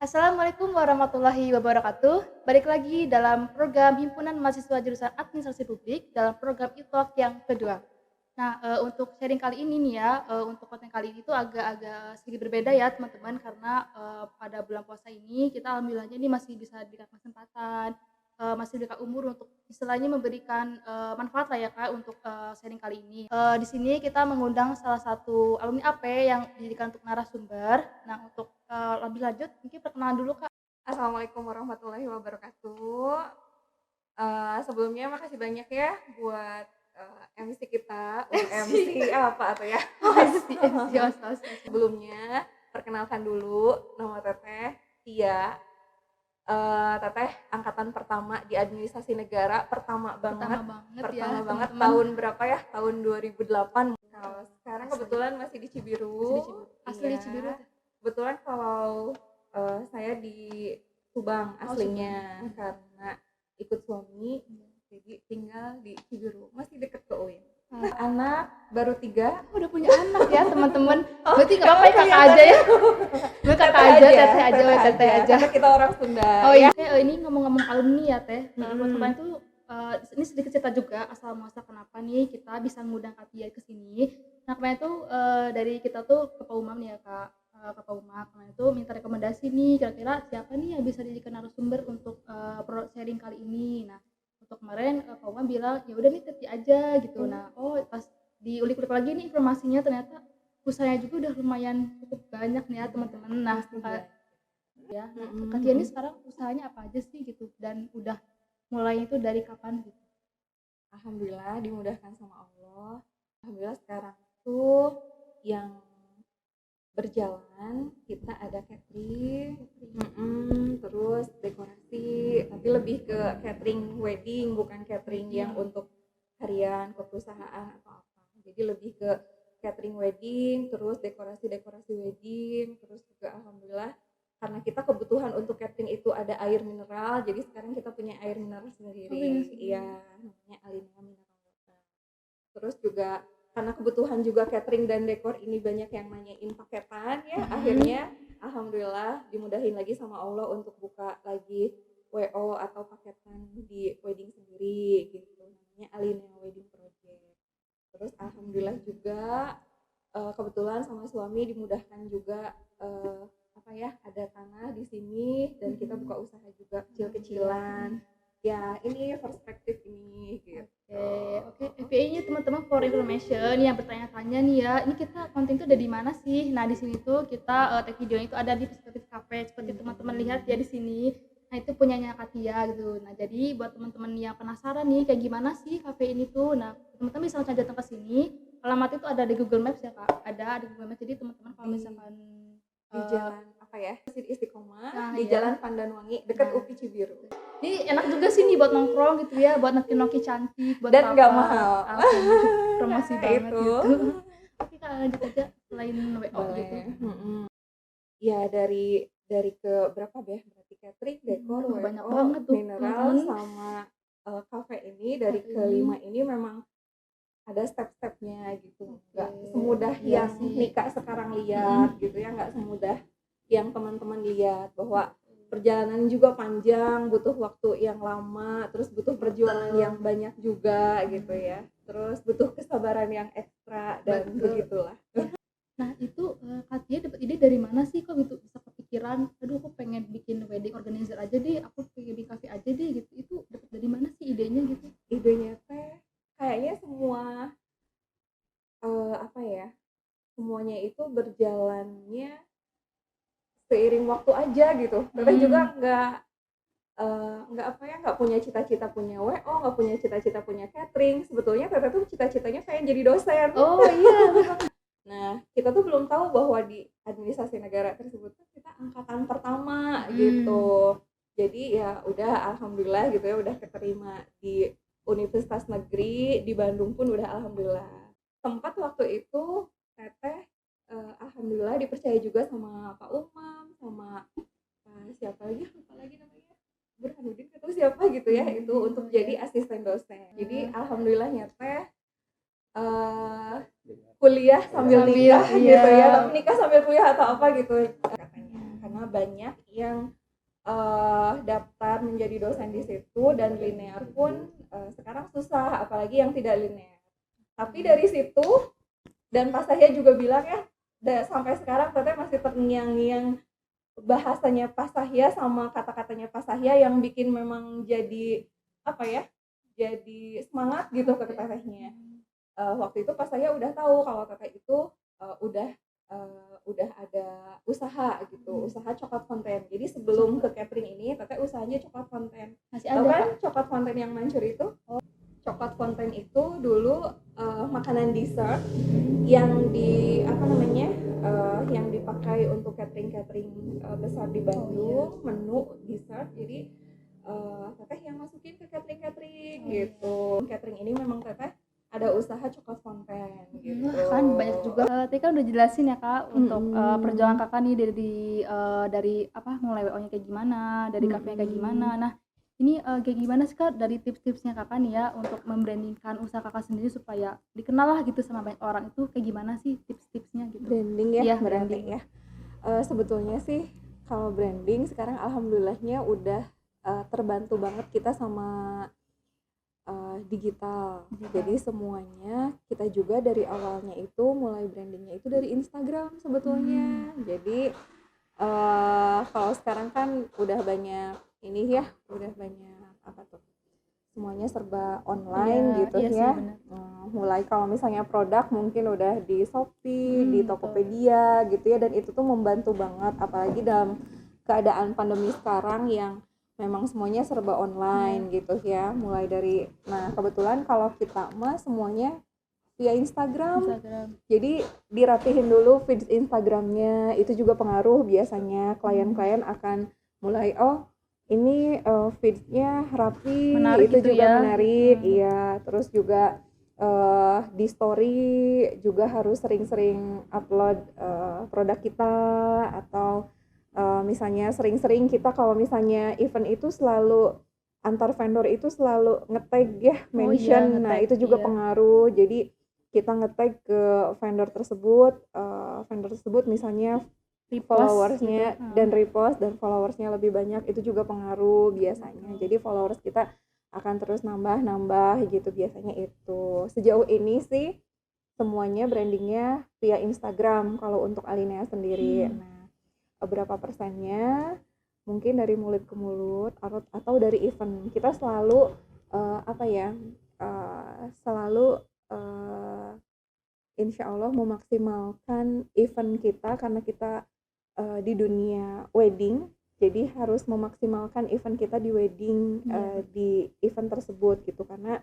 Assalamualaikum warahmatullahi wabarakatuh. Balik lagi dalam program Himpunan Mahasiswa Jurusan Administrasi Publik dalam program e-talk yang kedua. Nah, untuk sharing kali ini nih ya, untuk konten kali ini tuh agak-agak sedikit berbeda ya teman-teman karena, pada bulan puasa ini kita alhamdulillahnya ini masih bisa diberikan kesempatan, masih diberikan umur untuk istilahnya memberikan, manfaat lah ya Kak untuk, sharing kali ini. Di sini kita mengundang salah satu alumni AP yang dijadikan untuk narasumber. Nah, untuk, lebih lanjut mungkin perkenalan dulu Kak. Assalamualaikum warahmatullahi wabarakatuh. Sebelumnya makasih banyak ya buat, MC kita, MC MC. apa tuh ya? Oh, MC, ospek. Sebelumnya perkenalkan dulu, nama Teteh Tia, Teteh angkatan pertama di administrasi negara, pertama Pertama banget banget ya pertama banget teman-teman. tahun berapa ya? Tahun 2008. Kalau sekarang Asli. kebetulan masih di Cibiru. Masih di Cibiru. Asli Iya. Cibiru tuh. Kebetulan kalau, saya di Subang Oh, aslinya, Subang. karena ikut suami, jadi tinggal di Cibiru, masih deket ke UIN. Ah. Anak baru 3. Oh, udah punya anak ya teman-teman. Oh, Berarti nggak apa-apa ya kakak aja ya? Gue kakak aja, teteh aja, teteh aja. karena kita orang Sunda. Oh iya, ini ngomong-ngomong alumni ya teh. Buat Mm-mm. kemarin tuh ini sedikit cerita juga asal muasal kenapa nih kita bisa ngundang Kak Tia ke sini. Nah kemarin tuh dari kita tuh ke Pak Umam nih ya Kak, ke Pak Umam kemarin tuh minta rekomendasi nih kira-kira siapa nih yang bisa dijadikan narasumber untuk sharing kali ini. Nah untuk kemarin Pak Umam bilang ya udah nih Teti aja gitu. Nah pas diulik-ulik lagi nih informasinya ternyata usahanya juga udah lumayan cukup banyak nih ya teman-teman. Nah ya, Kak Tia ini sekarang usahanya apa aja sih gitu dan udah mulainya itu dari kapan gitu? Alhamdulillah dimudahkan sama Allah. Alhamdulillah sekarang tuh yang berjalan kita ada catering, terus dekorasi, tapi lebih ke catering wedding, bukan catering yang untuk harian ke perusahaan atau apa. Jadi lebih ke catering wedding, terus dekorasi wedding, terus juga alhamdulillah karena kita kebutuhan untuk catering itu ada air mineral, jadi sekarang kita punya air mineral sendiri. Iya, namanya Alina Mineral Water. Terus juga karena kebutuhan juga catering dan dekor ini banyak yang nanyain paketan ya, akhirnya alhamdulillah dimudahin lagi sama Allah untuk buka lagi WO atau paketan di wedding sendiri gitu, namanya Alina Wedding Project. Terus alhamdulillah juga kebetulan sama suami dimudahkan juga ada tanah di sini dan kita buka usaha juga kecil-kecilan. Ya, ini perspektif ini gitu. Oke. FYI-nya teman-teman for information yang bertanya-tanya nih ya, ini kita konten itu ada di mana sih? Nah, di sini tuh kita tag videonya itu ada di Perspektif Cafe seperti teman-teman lihat ya di sini. Nah, itu punyanya Katia gitu. Nah, jadi buat teman-teman yang penasaran nih kayak gimana sih cafe ini tuh. Nah, teman-teman bisa langsung datang ke sini. Alamat itu ada di Google Maps ya, Kak. Ada di Google Maps. Jadi teman-teman kalau misalkan di jalan Masjid Istiqomah, di iya. Jalan Pandanwangi dekat UPI Cibiru. Ini enak juga sih nih buat nongkrong gitu ya, buat noki-noki cantik, buat dan nggak mahal. Promosi banget Itu. gitu. Oke Kak, lanjut aja selain WO gitu. Ya dari ke berapa deh? Berarti catering, dekor, WO, banyak banget tuh, mineral sama cafe ini dari kelima ini memang ada step-stepnya gitu. Nggak semudah yang Nika sekarang lihat gitu ya, nggak semudah yang teman-teman lihat bahwa perjalanan juga panjang, butuh waktu yang lama, terus butuh perjuangan yang banyak juga gitu ya, terus butuh kesabaran yang ekstra dan begitulah. Nah itu Katia dapat ide dari mana sih kok gitu bisa kepikiran, aduh aku pengen bikin wedding organizer aja deh, aku pengen di cafe aja deh gitu, itu dapat dari mana sih idenya gitu? Idenya teh kayaknya semua semuanya itu berjalannya seiring waktu aja gitu. Teteh juga nggak punya cita-cita punya WO, nggak punya cita-cita punya catering. Sebetulnya Teteh tuh cita-citanya pengen jadi dosen. Oh iya. Nah kita tuh belum tahu bahwa di administrasi negara tersebut kita angkatan pertama gitu. Jadi ya udah alhamdulillah gitu ya, udah keterima di Universitas Negeri di Bandung pun udah alhamdulillah. Tempat waktu itu Teteh alhamdulillah dipercaya juga sama Pak Umam, sama siapa lagi namanya, Burhanuddin atau siapa gitu ya, itu untuk jadi asisten dosen. Jadi alhamdulillahnya Teh kuliah sambil nikah gitu ya, tapi nikah sambil kuliah atau apa gitu katanya, karena banyak yang daftar menjadi dosen di situ, dan linear pun sekarang susah, apalagi yang tidak linear. Tapi dari situ, dan Pak Sahya juga bilang ya, sampai sekarang teteh masih terngiang-ngiang bahasanya Pak Sahya sama kata-katanya Pak Sahya yang bikin memang jadi apa ya, jadi semangat gitu ke tetehnya. Waktu itu Pak Sahya udah tahu kalau teteh itu udah ada usaha gitu, usaha coklat fonten. Jadi sebelum ke catering ini teteh usahanya coklat fonten. Masih Tahu ada kan Kak? coklat fonten yang mancur itu? Coklat fonten itu dulu makanan dessert yang yang dipakai untuk catering besar di Bandung, menu dessert. Jadi teteh yang masukin ke catering gitu. Catering ini memang teteh ada usaha coklat fonten gitu. Kan banyak juga. Tadi kan udah jelasin ya Kak untuk perjuangan Kakak nih dari apa mulai WO-nya kayak gimana, dari cafe-nya kayak gimana. Nah, ini kayak gimana sih Kak dari tips-tipsnya Kakak nih ya untuk membrandingkan usaha Kakak sendiri supaya dikenal lah gitu sama banyak orang, itu kayak gimana sih tips-tipsnya gitu? Branding ya, Iya, berarti branding. ya. Sebetulnya sih kalau branding sekarang alhamdulillahnya udah terbantu banget kita sama digital. Jadi semuanya kita juga dari awalnya itu mulai brandingnya itu dari Instagram sebetulnya. Jadi kalau sekarang kan udah banyak ini ya, udah banyak apa tuh, semuanya serba online gitu Iya sih ya. benar. Mulai kalau misalnya produk mungkin udah di Shopee, di Tokopedia gitu ya, dan itu tuh membantu banget apalagi dalam keadaan pandemi sekarang yang memang semuanya serba online gitu ya. Mulai dari, nah kebetulan kalau kita mah semuanya via Instagram. Jadi dirapihin dulu feed Instagramnya, itu juga pengaruh. Biasanya klien-klien akan mulai ini feednya rapi, Menarik itu gitu juga ya. menarik. Iya, terus juga di story juga harus sering-sering upload produk kita, atau misalnya sering-sering kita kalau misalnya event itu selalu antar vendor itu selalu nge-tag ya, mention. Nah itu juga pengaruh. Jadi kita nge-tag ke vendor tersebut misalnya followersnya gitu. dan repost dan followersnya lebih banyak, itu juga pengaruh biasanya. Jadi followers kita akan terus nambah gitu biasanya. Itu sejauh ini sih semuanya brandingnya via Instagram kalau untuk Alinea sendiri. Nah, berapa persennya mungkin dari mulut ke mulut atau dari event. Kita selalu selalu insya Allah memaksimalkan event kita, karena kita di dunia wedding, jadi harus memaksimalkan event kita di wedding, di event tersebut gitu. Karena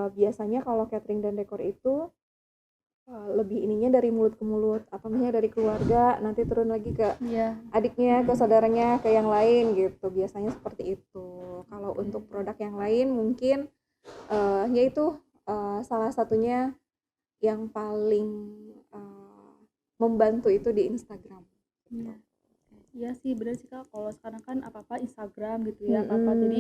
biasanya kalau catering dan dekor itu lebih ininya dari mulut ke mulut, apa namanya, dari keluarga nanti turun lagi ke adiknya, ke saudaranya, ke yang lain gitu. Biasanya seperti itu. Kalau untuk produk yang lain mungkin yaitu salah satunya yang paling membantu itu di Instagram. Iya sih bener sih Kak, kalau sekarang kan apa-apa Instagram gitu ya, apa-apa jadi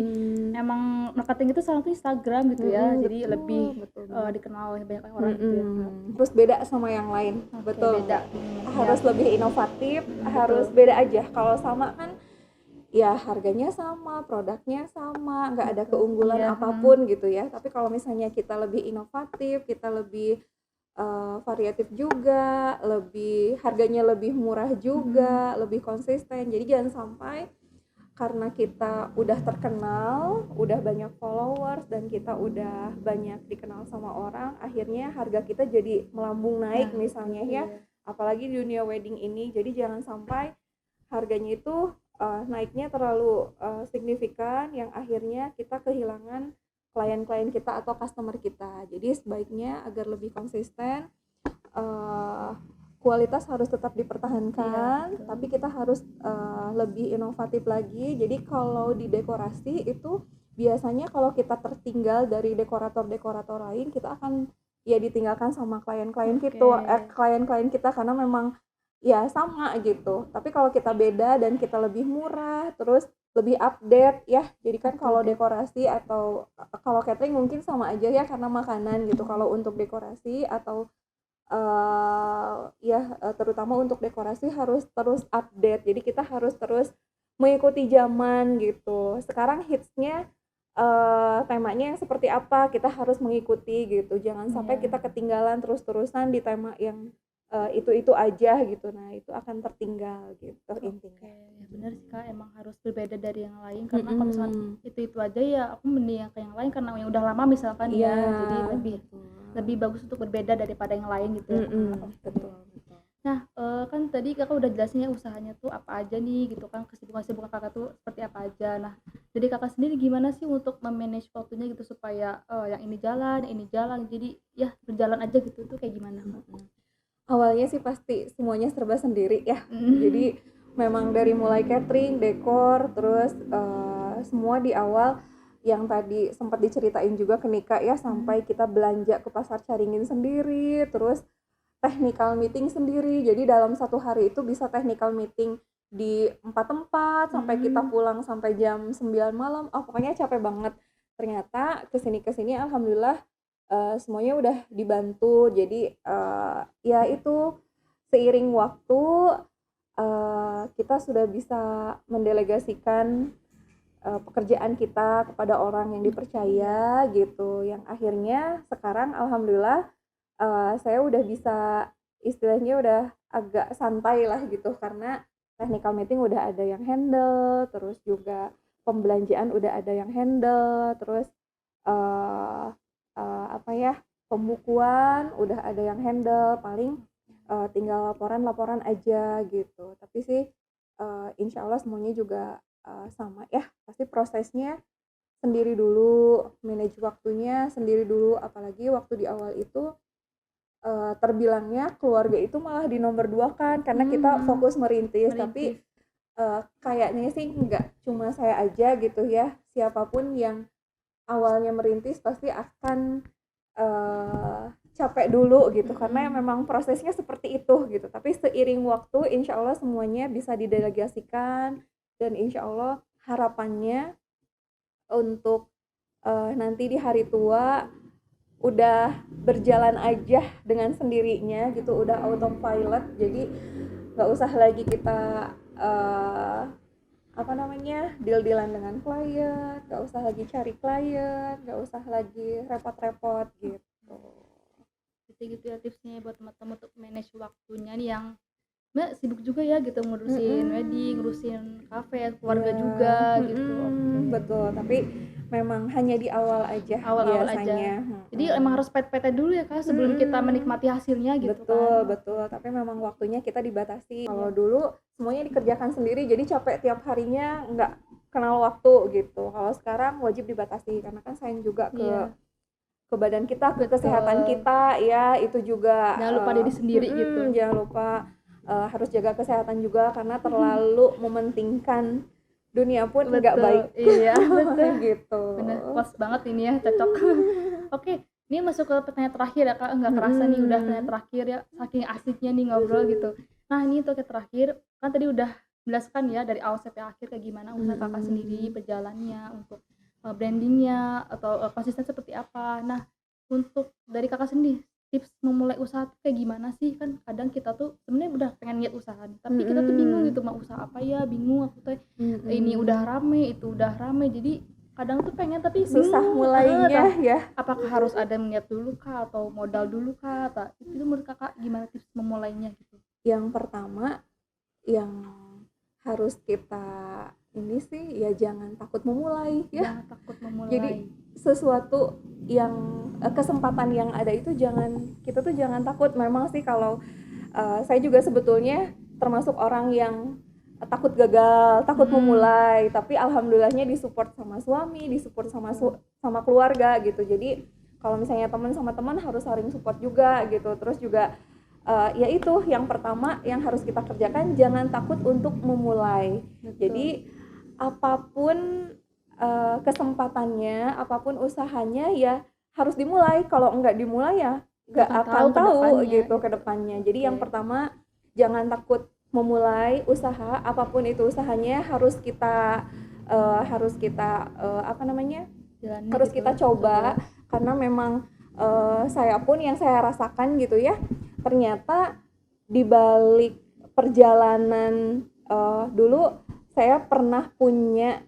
emang marketing itu salah satu Instagram gitu ya, jadi lebih dikenal oleh banyak orang gitu ya Kak. Terus beda sama yang lain. Betul, beda. harus lebih inovatif, harus beda aja. Kalau sama kan ya harganya sama, produknya sama, nggak ada keunggulan apapun gitu ya. Tapi kalau misalnya kita lebih inovatif, kita lebih variatif juga, harganya lebih murah juga, lebih konsisten. Jadi jangan sampai karena kita udah terkenal, udah banyak followers, dan kita udah banyak dikenal sama orang, akhirnya harga kita jadi melambung naik misalnya ya. Apalagi di dunia wedding ini. Jadi jangan sampai harganya itu naiknya terlalu signifikan yang akhirnya kita kehilangan klien-klien kita atau customer kita. Jadi sebaiknya agar lebih konsisten, kualitas harus tetap dipertahankan, tapi kita harus lebih inovatif lagi. Jadi kalau di dekorasi itu biasanya kalau kita tertinggal dari dekorator-dekorator lain, kita akan ya ditinggalkan sama klien-klien klien-klien kita, karena memang ya sama gitu. Tapi kalau kita beda dan kita lebih murah, terus lebih update ya. Jadi kan kalau dekorasi atau kalau catering mungkin sama aja ya karena makanan gitu. Kalau untuk dekorasi atau terutama untuk dekorasi harus terus update. Jadi kita harus terus mengikuti zaman gitu. Sekarang hitsnya temanya yang seperti apa, kita harus mengikuti gitu. Jangan sampai kita ketinggalan terus-terusan di tema yang itu aja gitu. Nah, itu akan tertinggal gitu intinya. Ya benar sih Kak, emang harus berbeda dari yang lain karena kalau misalkan itu aja ya aku mending yang ke yang lain karena yang udah lama misalkan Iya, jadi lebih bagus untuk berbeda daripada yang lain gitu ya Kak. betul. Nah, kan tadi Kakak udah jelasin ya usahanya tuh apa aja nih gitu kan, kesibukan-kesibukan Kakak tuh seperti apa aja. Nah, jadi Kakak sendiri gimana sih untuk memanage waktunya gitu supaya yang ini jalan, jadi ya berjalan aja gitu tuh kayak gimana Kak? Awalnya sih pasti semuanya serba sendiri ya. Jadi memang dari mulai catering, dekor, terus semua di awal yang tadi sempat diceritain juga ke Nika ya, sampai kita belanja ke pasar Caringin sendiri, terus technical meeting sendiri. Jadi dalam satu hari itu bisa technical meeting di 4 tempat sampai kita pulang sampai jam 9 malam. Pokoknya capek banget. Ternyata kesini alhamdulillah semuanya udah dibantu. Jadi ya itu seiring waktu kita sudah bisa mendelegasikan pekerjaan kita kepada orang yang dipercaya gitu, yang akhirnya sekarang alhamdulillah saya udah bisa, istilahnya udah agak santai lah gitu, karena technical meeting udah ada yang handle, terus juga pembelanjaan udah ada yang handle, terus pembukuan udah ada yang handle, paling tinggal laporan aja gitu. Tapi sih insya Allah semuanya juga sama ya, pasti prosesnya sendiri dulu, manage waktunya sendiri dulu, apalagi waktu di awal itu terbilangnya keluarga itu malah di nomor 2 kan, karena kita fokus merintis. Tapi kayaknya sih enggak cuma saya aja gitu ya, siapapun yang awalnya merintis pasti akan capek dulu gitu, karena memang prosesnya seperti itu gitu. Tapi seiring waktu insya Allah semuanya bisa didelegasikan, dan insya Allah harapannya untuk nanti di hari tua udah berjalan aja dengan sendirinya gitu, udah autopilot. Jadi nggak usah lagi kita deal-dealan dengan klien, nggak usah lagi cari klien, nggak usah lagi repot-repot gitu. Gitu ya tipsnya buat teman-teman untuk manage waktunya nih yang Mbak sibuk juga ya gitu, ngurusin wedding, ngurusin kafe, keluarga juga gitu. Betul, tapi memang hanya di awal aja biasanya. Jadi emang harus pet-petnya dulu ya Kak sebelum kita menikmati hasilnya gitu. Betul, tapi memang waktunya kita dibatasi. Kalau dulu semuanya dikerjakan sendiri, jadi capek tiap harinya, nggak kenal waktu gitu. Kalau sekarang wajib dibatasi, karena kan sayang juga ke badan kita, ke kesehatan kita ya, itu juga jangan lupa diri sendiri gitu. Jangan lupa harus jaga kesehatan juga, karena terlalu mementingkan dunia pun nggak baik. Iya betul gitu. Bener, pas banget ini ya, cocok. Oke, ini masuk ke pertanyaan terakhir ya Kak, nggak kerasa nih udah pertanyaan terakhir ya, saking asiknya nih ngobrol gitu. Nah ini untuk yang terakhir, kan tadi udah jelaskan ya dari awal sampai akhir kayak gimana usaha Kakak sendiri berjalannya, untuk brandingnya atau konsisten seperti apa. Nah untuk dari Kakak sendiri, tips memulai usaha tuh kayak gimana sih? Kan kadang kita tuh sebenarnya udah pengen niat usaha nih, tapi kita tuh bingung gitu mau usaha apa ya, bingung aku tuh ini udah rame, itu udah rame, jadi kadang tuh pengen tapi susah mulainya ya. Apakah harus ada niat dulu kah atau modal dulu kah? Itu menurut Kakak gimana tips memulainya gitu? Yang pertama yang harus kita ini sih ya, jangan takut memulai ya. Jangan takut memulai. Jadi sesuatu yang kesempatan yang ada itu kita tuh jangan takut. Memang sih kalau saya juga sebetulnya termasuk orang yang takut gagal, takut memulai, tapi alhamdulillahnya disupport sama suami, disupport sama keluarga gitu. Jadi kalau misalnya teman sama teman harus saling support juga gitu. Terus juga ya itu yang pertama yang harus kita kerjakan, jangan takut untuk memulai. Betul. Jadi apapun kesempatannya, apapun usahanya ya harus dimulai. Kalau enggak dimulai ya enggak akan tahu gitu ke depannya. Jadi yang pertama jangan takut memulai usaha, apapun itu usahanya harus kita coba. Karena memang saya pun yang saya rasakan gitu ya, ternyata di balik perjalanan dulu saya pernah punya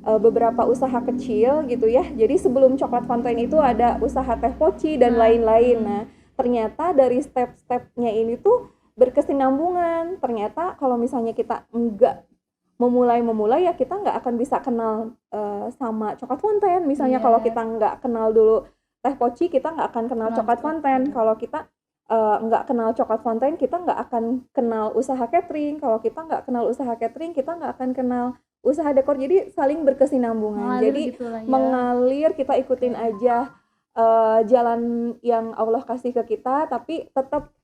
beberapa usaha kecil gitu ya. Jadi sebelum Coklat Fountain itu ada usaha teh poci dan lain-lain. Nah, ternyata dari step-stepnya ini tuh berkesinambungan. Ternyata kalau misalnya kita enggak memulai ya kita nggak akan bisa kenal sama Coklat Fountain. Misalnya kalau kita nggak kenal dulu teh poci, kita nggak akan kenal Coklat Fountain. Kalau kita nggak kenal Coklat Fountain, kita nggak akan kenal usaha catering. Kalau kita nggak kenal usaha catering, kita nggak akan kenal usaha dekor. Jadi saling berkesinambungan. Jadi gitu lah ya. mengalir, kita ikutin aja jalan yang Allah kasih ke kita, tapi tetap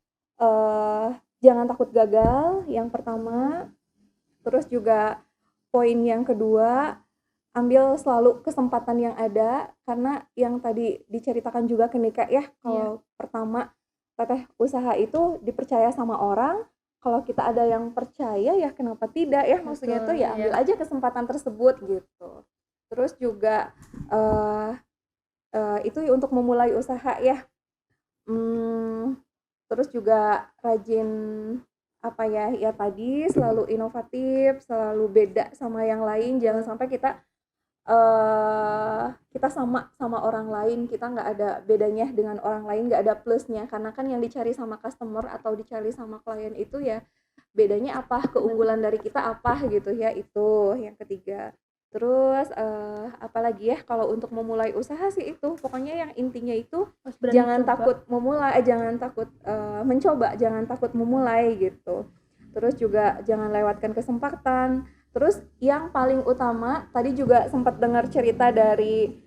jangan takut gagal. Yang pertama, terus juga poin yang kedua, ambil selalu kesempatan yang ada, karena yang tadi diceritakan juga ke Nika ya, kalau pertama teteh usaha itu dipercaya sama orang, kalau kita ada yang percaya ya kenapa tidak ya, maksudnya itu ya ambil aja kesempatan tersebut gitu. Terus juga itu untuk memulai usaha ya. Terus juga rajin apa ya, ya tadi selalu inovatif, selalu beda sama yang lain, jangan sampai kita sama orang lain, kita nggak ada bedanya dengan orang lain, nggak ada plusnya, karena kan yang dicari sama customer atau dicari sama klien itu ya bedanya apa, keunggulan dari kita apa gitu ya. Itu yang ketiga. Terus apalagi ya, kalau untuk memulai usaha sih itu pokoknya yang intinya itu jangan takut memulai, jangan takut mencoba, jangan takut memulai gitu. Terus juga jangan lewatkan kesempatan. Terus yang paling utama, tadi juga sempat dengar cerita dari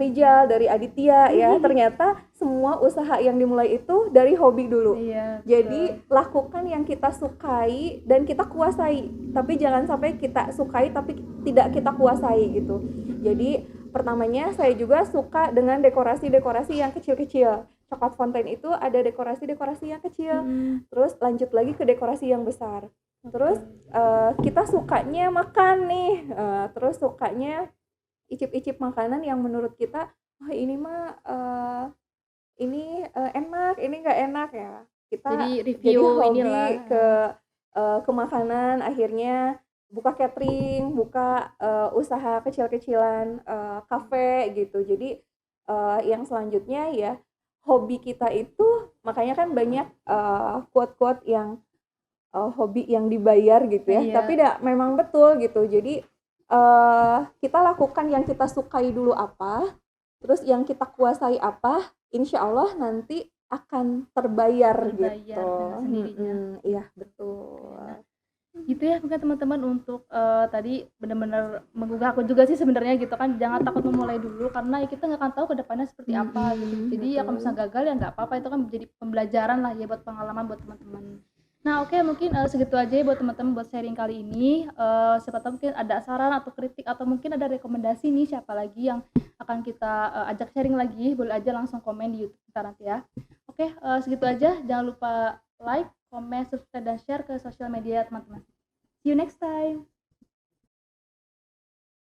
Rijal, dari Aditya ya, ternyata semua usaha yang dimulai itu dari hobi dulu. Jadi lakukan yang kita sukai dan kita kuasai, tapi jangan sampai kita sukai tapi tidak kita kuasai gitu. Jadi pertamanya saya juga suka dengan dekorasi-dekorasi yang kecil-kecil. Coklat Fountain itu ada dekorasi-dekorasi yang kecil, terus lanjut lagi ke dekorasi yang besar. Terus kita sukanya makan nih, terus sukanya icip-icip makanan yang menurut kita, oh ini mah ini enak, ini nggak enak ya. Kita jadi hobi ke makanan, akhirnya buka catering, buka usaha kecil-kecilan, kafe gitu. Jadi yang selanjutnya ya hobi kita itu, makanya kan banyak quote-quote yang hobi yang dibayar gitu ya, tapi memang betul gitu. Jadi kita lakukan yang kita sukai dulu apa, terus yang kita kuasai apa, insya Allah nanti akan terbayar gitu. Iya betul. Gitu ya mungkin teman-teman untuk tadi benar-benar menggugah aku juga sih sebenarnya gitu kan, jangan takut memulai dulu karena kita nggak akan tahu kedepannya seperti apa gitu. Jadi ya kalau misalnya gagal ya nggak apa-apa, itu kan menjadi pembelajaran lah ya, buat pengalaman buat teman-teman. Nah oke, mungkin segitu aja ya buat teman-teman buat sharing kali ini. Siapa tahu mungkin ada saran atau kritik atau mungkin ada rekomendasi nih siapa lagi yang akan kita ajak sharing lagi, boleh aja langsung komen di YouTube kita nanti ya. Oke, segitu aja, jangan lupa like, comment, subscribe dan share ke sosial media teman-teman. See you next time.